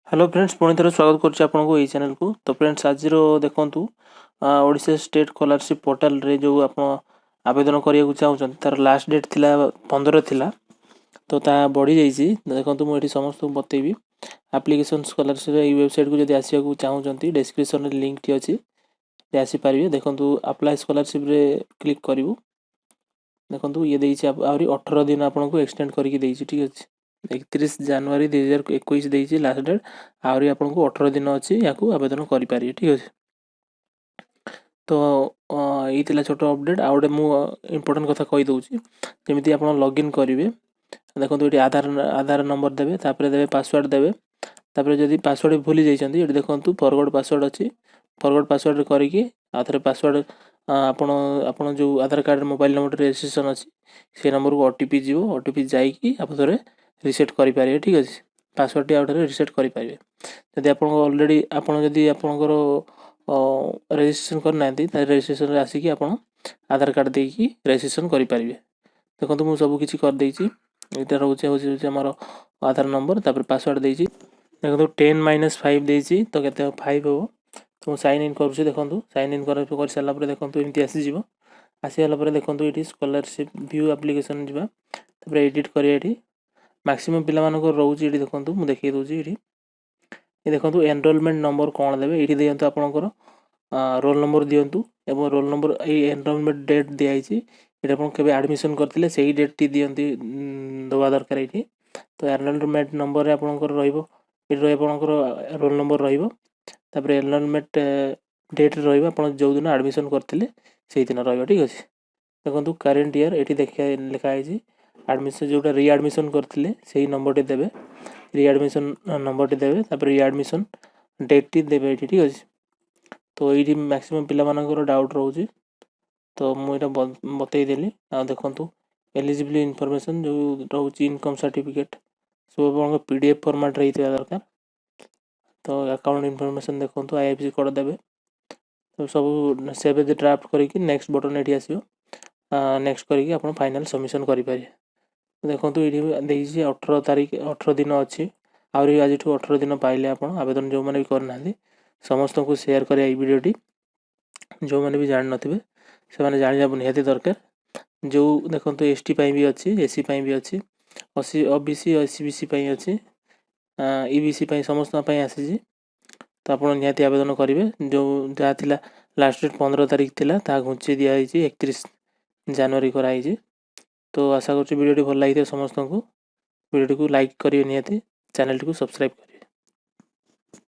Hello friends पुणी थर स्वागत करुच्ची आपको यही चैनल को। तो फ्रेंड्स आज देखु ओडिशा स्टेट स्कॉलरशिप पोर्टल रे जो आप आवेदन करने चाहते तार लास्ट डेट थिला 15 थिला। तो ता बढ़ी जाइए देखो मुझे समस्त बतेबी एप्लिकेशन स्कॉलरशिप वेबसाइट को जब आसवा चाहते डिस्क्रिप्शन लिंक टी अच्छी आसीपारे। देखो अप्लाई स्कॉलरशिप रे क्लिक करूँ। देखो ये देती आहरी 18 दिन आपको एक्सटेंड करके देती। ठीक अच्छे 31 जनवरी 2021 देती लास्ट डेट। आहरी आपको 18 दिन अच्छी या आवेदन करें। ठीक अच्छे तो ये छोट अपडेट आ गए मुझे इम्पोर्टेंट कथा कहीदे जमी आप लॉगिन करेंगे। देखो ये आधार नंबर देवे देवे पासवर्ड देवे जदि पासवर्ड भूली जाइए ये देखो फॉरवर्ड पासवर्ड अच्छी फॉरवर्ड पासवर्ड करके आउ पासवर्ड आपण जो आधार कार्ड मोबाइल नंबर रजिस्ट्रेशन अच्छी से नंबर को ओटीपी जीव ओटीपी जाकि आप थे रिसेट करेंगे। ठीक अच्छे पासवर्ड टी आउ थे रिसेट करेंगे जदि आप अलरेडी आपड़ी आपंकर रजिस्ट्रेशन करना रजिस्ट्रेशन आसिक आप आधार कार्ड देकी रजिस्ट्रेशन करेंगे। देखो मुझे सबकि करदे यहाँ रोचे आम आधार नंबर तापर पासवर्ड देती। देखो 10-5 देती तो के 5 हम तो मुझे साइन इन करुँच। देखो साइन इन कर सारापर देखो एमती आसीज आसगला देखो ये स्कॉलरशिप व्यू एप्लिकेशन जापर एडिट करें। मैक्सिमम पिला रोच ये देखो मुझे देखी दूसरी ये देखो एनरोलमेंट नंबर कौन देवे ये दिंतु आपंकर रोल नंबर दिंतु एवं रोल नंबर ये एनरोलमेंट डेट दिखाई ये केवे एडमिशन करते से डेट टी दिखती दवा दरकार ये। तो एनरोलमेंट नंबर आपंकर रपर रोल नंबर रपर एनरोलमेंट डेट रहा जो दिन एडमिशन करते से दिन रहा। ठीक अच्छे देखो करेन्ट ईयर ये देखिए लिखाई एडमिशन जोटा रिएडमिशन करते से नंबर टी देवे रिएडमिशन नंबर टी देवे रिएडमिशन डेट टी देवे। ठीक अच्छे तो ये मैक्सिमम पिला डाउट रोचे तो मुझे बतईदेली आ देखु एलिजिबल इनफॉरमेशन जो रोच इनकम सर्टिफिकेट सब आप पीडीएफ फॉर्मेट रही दरकार। तो अकाउंट इनफॉरमेशन देखो आईएफएससी कोड देवे तो सब सेव एज ड्राफ्ट करके नेक्स्ट बटन ये आसो नेक्स्ट करके आप फाइनल सबमिशन करेंगे। देखो ये 18 तारीख 18 दिन अच्छी आहरी आज 18 दिन पाइले आप आवेदन जो मैंने भी करना समस्त को शेयर करें भिडियोटी जो मैंने भी जान नथिबे से मैंने जाना निहाती दरकार। जो देखो एसटी भी अच्छी एससी भी अच्छी ओबीसी एससीबीसी अच्छी ईबीसी समस्त आसी तो आप निहाती आवेदन करेंगे। जो जहाँ थिला लास्ट डेट 15 तारीख थिला ता घुंची दिखाई 31 जनवरी कराई। तो आशा कर वीडियो भल लगी समस्त को वीडियो को लाइक करेंगे निहाती चैनल को सब्सक्राइब करेंगे।